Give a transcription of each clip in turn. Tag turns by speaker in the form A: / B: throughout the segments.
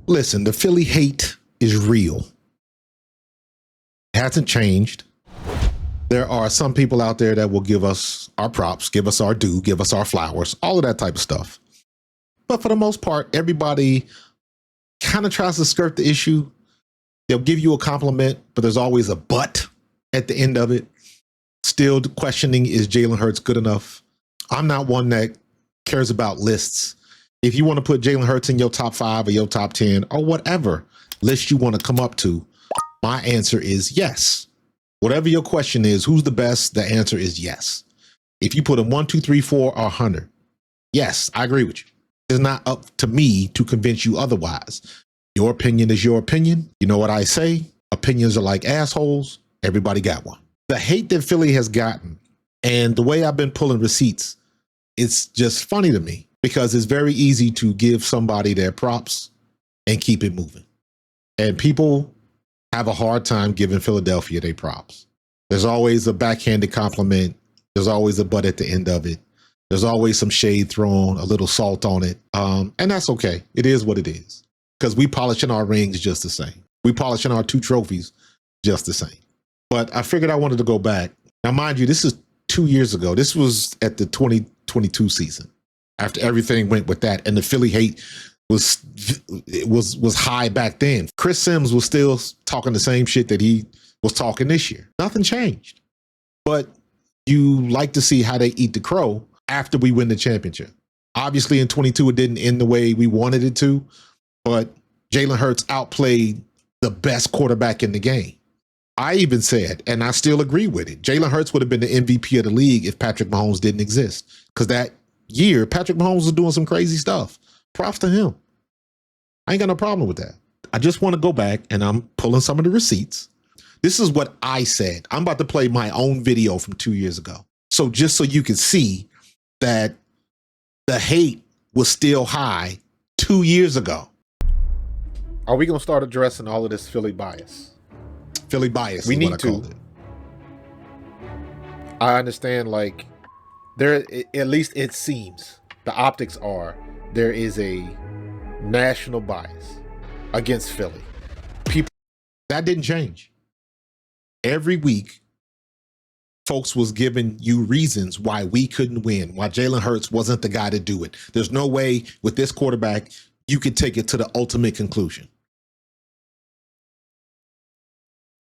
A: Listen, the Philly hate is real. It hasn't changed. There are some people out there that will give us our props, give us our due, give us our flowers, all of that type of stuff. But for the most part, everybody kind of tries to skirt the issue. They'll give you a compliment, but there's always a but at the end of it. Still questioning, is Jalen Hurts good enough? I'm not one that cares about lists. If you want to put Jalen Hurts in your top 5 or your top 10 or whatever list you want to come up to, my answer is yes. Whatever your question is, who's the best? The answer is yes. If you put him 1, 2, 3, 4, or 100, yes, I agree with you. It's not up to me to convince you otherwise. Your opinion is your opinion. You know what I say? Opinions are like assholes. Everybody got one. The hate that Philly has gotten and the way I've been pulling receipts, it's just funny to me because it's very easy to give somebody their props and keep it moving. And people have a hard time giving Philadelphia their props. There's always a backhanded compliment. There's always a but at the end of it. There's always some shade thrown, a little salt on it. And that's okay. It is what it is. Because we polishing our rings just the same. We polishing our 2 trophies just the same. But I figured I wanted to go back. Now, mind you, this is 2 years ago. This was at the 2022 season. After everything went with that. And the Philly hate was high back then. Chris Sims was still talking the same shit that he was talking this year. Nothing changed. But you like to see how they eat the crow after we win the championship. Obviously, in 22, it didn't end the way we wanted it to, but Jalen Hurts outplayed the best quarterback in the game. I even said, and I still agree with it, Jalen Hurts would have been the MVP of the league if Patrick Mahomes didn't exist. Because that year, Patrick Mahomes was doing some crazy stuff. Props to him. I ain't got no problem with that. I just want to go back, and I'm pulling some of the receipts. This is what I said. I'm about to play my own video from 2 years ago. So just so you can see that the hate was still high 2 years ago.
B: Are we going to start addressing all of this Philly bias?
A: Philly bias
B: we
A: is
B: need
A: what I
B: to.
A: called it.
B: I understand, like, there, at least it seems, the optics are, there is a national bias against Philly. People.
A: That didn't change. Every week, folks was giving you reasons why we couldn't win, why Jalen Hurts wasn't the guy to do it. There's no way with this quarterback you could take it to the ultimate conclusion.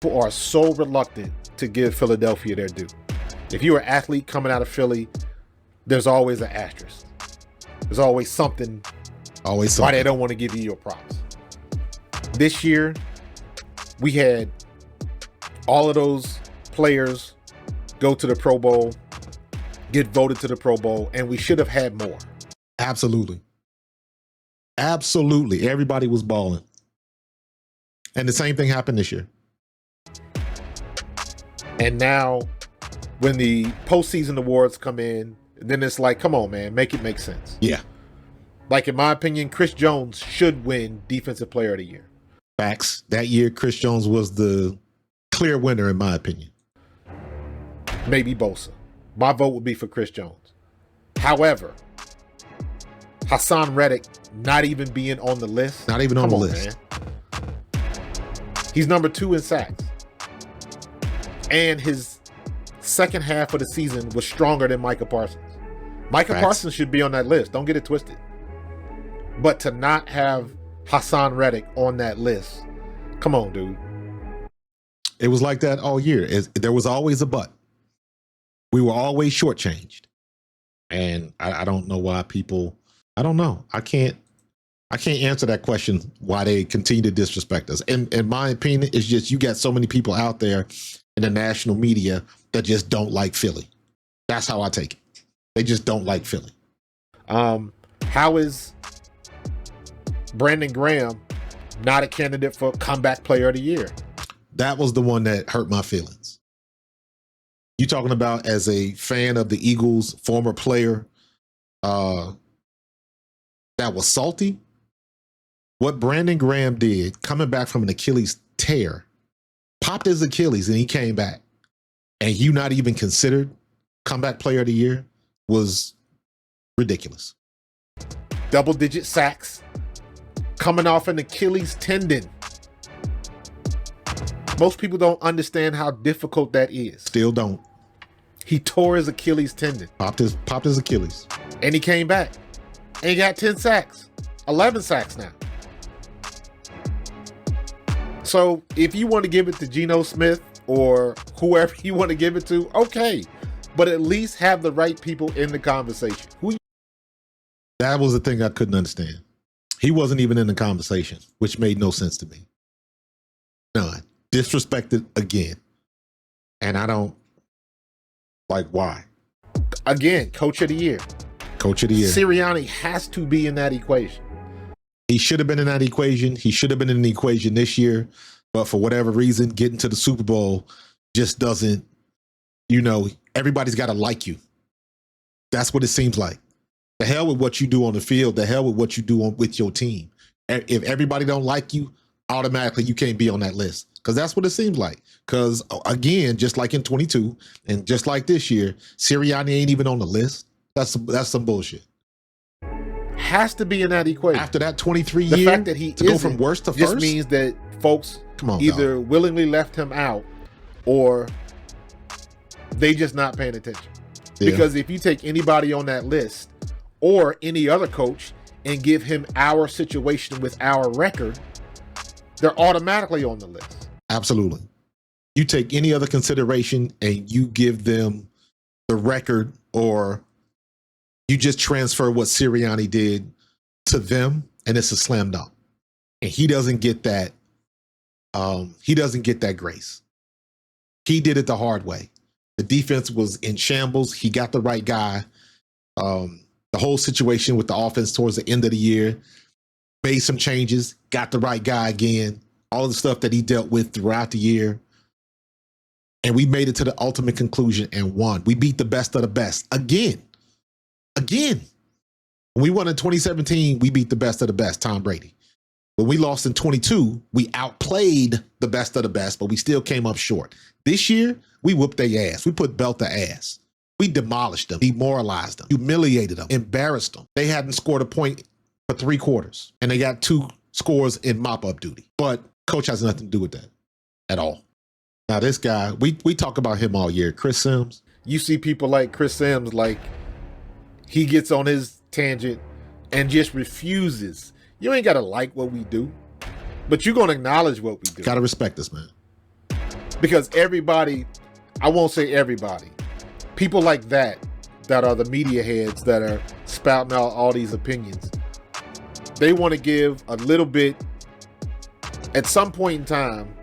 B: People are so reluctant to give Philadelphia their due. If you're an athlete coming out of Philly, there's always an asterisk. There's always something why they don't want to give you your props. This year, we had all of those players go to the Pro Bowl, get voted to the Pro Bowl, and we should have had more.
A: Absolutely. Absolutely. Everybody was balling. And the same thing happened this year.
B: And now, when the postseason awards come in, then it's like, come on, man, make it make sense.
A: Yeah.
B: Like, in my opinion, Chris Jones should win Defensive Player of the Year.
A: Facts. That year, Chris Jones was the clear winner, in my opinion.
B: Maybe Bosa. My vote would be for Chris Jones. However, Hassan Reddick not even being on the list.
A: Not even on the list.
B: Man. He's number 2 in sacks. And his second half of the season was stronger than Micah Parsons. Micah Parsons should be on that list. Don't get it twisted. But to not have Hassan Reddick on that list, come on, dude.
A: It was like that all year. There was always a but. We were always shortchanged. And I don't know why people, I don't know. I can't answer that question why they continue to disrespect us. And in my opinion, it's just you got so many people out there in the national media that just don't like Philly. That's how I take it. They just don't like Philly.
B: How is Brandon Graham not a candidate for Comeback Player of the Year?
A: That was the one that hurt my feelings. You talking about as a fan of the Eagles, former player, that was salty? What Brandon Graham did, coming back from an Achilles tear, popped his Achilles and he came back, and you not even considered Comeback Player of the Year, was ridiculous.
B: Double-digit sacks, coming off an Achilles tendon. Most people don't understand how difficult that is.
A: Still don't.
B: He tore his Achilles tendon.
A: Popped his Achilles.
B: And he came back. And he got 10 sacks. 11 sacks now. So if you want to give it to Geno Smith or whoever you want to give it to, okay. But at least have the right people in the conversation.
A: That was the thing I couldn't understand. He wasn't even in the conversation, which made no sense to me. None. Disrespected again. And I don't like why.
B: Again, coach of the year.
A: Coach of the year.
B: Sirianni has to be in that equation.
A: He should have been in that equation. He should have been in the equation this year. But for whatever reason, getting to the Super Bowl just doesn't, everybody's got to like you. That's what it seems like. The hell with what you do on the field. The hell with what you do with your team. If everybody don't like you, automatically you can't be on that list. Because that's what it seems like. Because, again, just like in 22 and just like this year, Sirianni ain't even on the list. That's some bullshit.
B: Has to be in that equation.
A: After that 23
B: the
A: year,
B: fact that he
A: to go from worst to
B: just
A: first
B: means that folks either
A: dog.
B: willingly left him out or they just not paying attention.
A: Yeah.
B: Because if you take anybody on that list or any other coach and give him our situation with our record, they're automatically on the list.
A: Absolutely. You take any other consideration and you give them the record, or you just transfer what Sirianni did to them, and it's a slam dunk. And he doesn't get that. He doesn't get that grace. He did it the hard way. The defense was in shambles. He got the right guy. The whole situation with the offense towards the end of the year, made some changes, got the right guy again. All of the stuff that he dealt with throughout the year. And we made it to the ultimate conclusion and won. We beat the best of the best again. When we won in 2017, we beat the best of the best, Tom Brady. When we lost in 22, we outplayed the best of the best, but we still came up short. This year, we whooped their ass. We put belt to ass. We demolished them, demoralized them, humiliated them, embarrassed them. They hadn't scored a point for 3 quarters, and they got 2 scores in mop-up duty. But coach has nothing to do with that at all. Now, this guy, we talk about him all year, Chris Sims.
B: You see people like Chris Sims, like he gets on his tangent and just refuses. You ain't got to like what we do, but you're going to acknowledge what we do.
A: Got to respect us, man.
B: Because everybody, I won't say everybody, people like that are the media heads that are spouting out all these opinions. They want to give a little bit. At some point in time,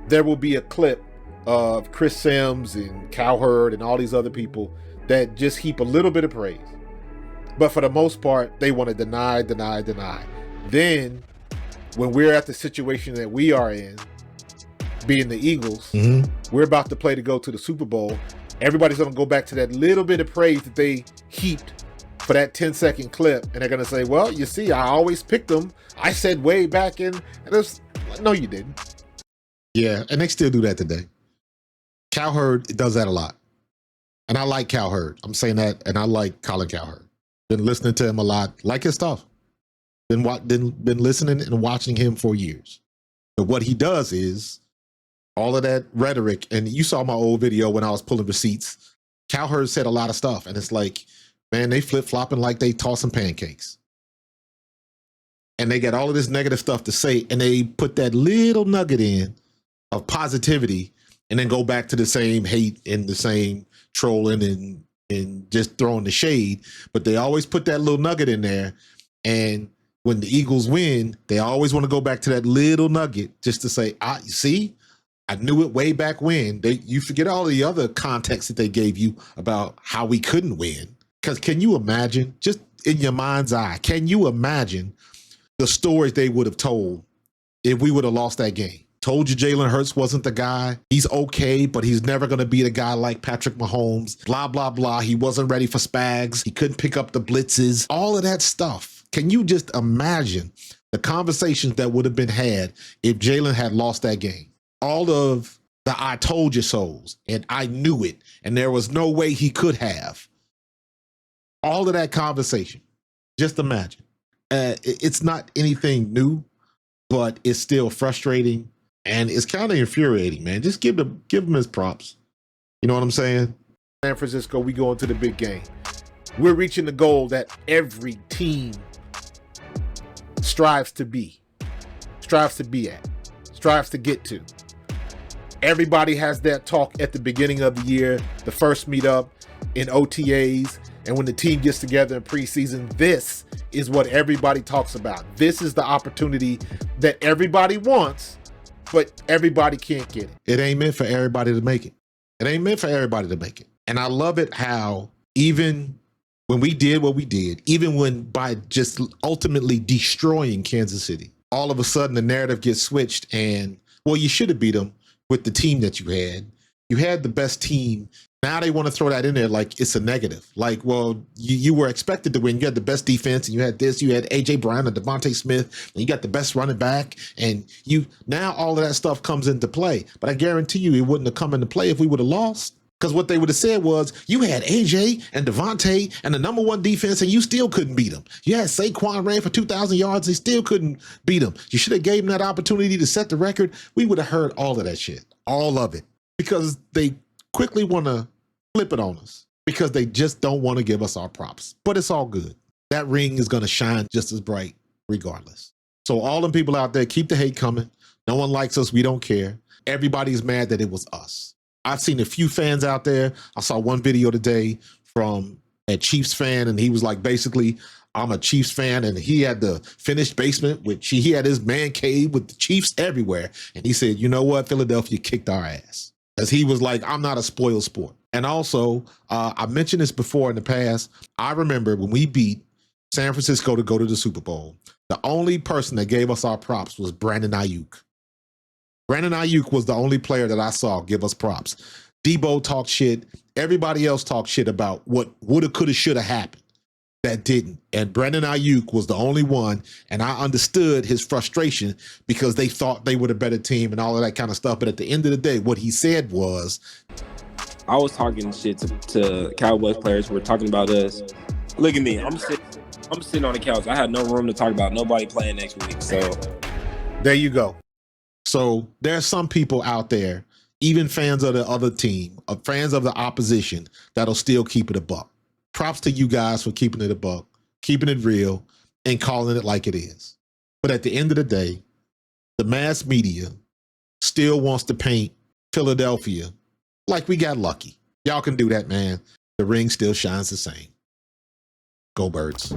B: there will be a clip of Chris Sims and Cowherd and all these other people that just heap a little bit of praise. But for the most part, they want to deny. Then, when we're at the situation that we are in, being the Eagles, we're about to play to go to the Super Bowl. Everybody's going to go back to that little bit of praise that they heaped for that 10-second clip. And they're going to say, well, you see, I always picked them. I said way back in. And it was, no, you didn't.
A: Yeah, and they still do that today. Cowherd does that a lot. And I like Cowherd. I'm saying that, and I like Colin Cowherd. Been listening to him a lot. Like his stuff. Been listening and watching him for years. But what he does is all of that rhetoric, and you saw my old video when I was pulling receipts. Cowherd said a lot of stuff, and it's like, man, they flip-flopping like they tossing pancakes. And they got all of this negative stuff to say, and they put that little nugget in of positivity and then go back to the same hate and the same trolling and just throwing the shade. But they always put that little nugget in there. And when the Eagles win, they always want to go back to that little nugget just to say, you see, I knew it way back when. You forget all the other context that they gave you about how we couldn't win. Because can you imagine, just in your mind's eye, can you imagine the stories they would have told if we would have lost that game? Told you Jalen Hurts wasn't the guy. He's okay, but he's never going to be the guy like Patrick Mahomes. Blah, blah, blah. He wasn't ready for Spags. He couldn't pick up the blitzes. All of that stuff. Can you just imagine the conversations that would have been had if Jalen had lost that game? All of the I told you so's and I knew it and there was no way he could have. All of that conversation. Just imagine. It's not anything new, but it's still frustrating and it's kind of infuriating, man. Just give him his props. You know what I'm saying?
B: San Francisco, we go into the big game. We're reaching the goal that every team strives to be at, strives to get to. Everybody has that talk at the beginning of the year, the first meetup, in OTAs, and when the team gets together in preseason. This is what everybody talks about. This is the opportunity that everybody wants, but everybody can't get it.
A: It ain't meant for everybody to make it. It ain't meant for everybody to make it. And I love it how even when we did what we did, even when by just ultimately destroying Kansas City, all of a sudden the narrative gets switched and, well, you should have beat them with the team that you had. You had the best team. Now they want to throw that in there like it's a negative. Like, well, you were expected to win. You had the best defense, and you had this. You had A.J. Brown and Devontae Smith, and you got the best running back. And now all of that stuff comes into play. But I guarantee you it wouldn't have come into play if we would have lost. Because what they would have said was, you had A.J. and Devontae and the number one defense, and you still couldn't beat them. You had Saquon ran for 2,000 yards. They still couldn't beat them. You should have gave them that opportunity to set the record. We would have heard all of that shit. All of it. Because they quickly want to flip it on us because they just don't want to give us our props. But it's all good. That ring is going to shine just as bright regardless. So all them people out there, keep the hate coming. No one likes us. We don't care. Everybody's mad that it was us. I've seen a few fans out there. I saw one video today from a Chiefs fan, and he was like, basically, I'm a Chiefs fan, and he had the finished basement, which he had his man cave with the Chiefs everywhere. And he said, you know what? Philadelphia kicked our ass. As he was like, I'm not a spoiled sport. And also, I mentioned this before in the past. I remember when we beat San Francisco to go to the Super Bowl, the only person that gave us our props was Brandon Ayuk. Brandon Ayuk was the only player that I saw give us props. Debo talked shit. Everybody else talked shit about what woulda, coulda, shoulda happened. That didn't. And Brandon Ayuk was the only one, and I understood his frustration because they thought they were the better team and all of that kind of stuff. But at the end of the day, what he said was,
C: I was talking shit to Cowboys players who were talking about us. Look at me. I'm sitting on the couch. I had no room to talk about nobody playing next week. So
B: there you go.
A: So there's some people out there, even fans of the other team, fans of the opposition, that'll still keep it a buck. Props to you guys for keeping it a buck, keeping it real, and calling it like it is. But at the end of the day, the mass media still wants to paint Philadelphia like we got lucky. Y'all can do that, man. The ring still shines the same. Go Birds.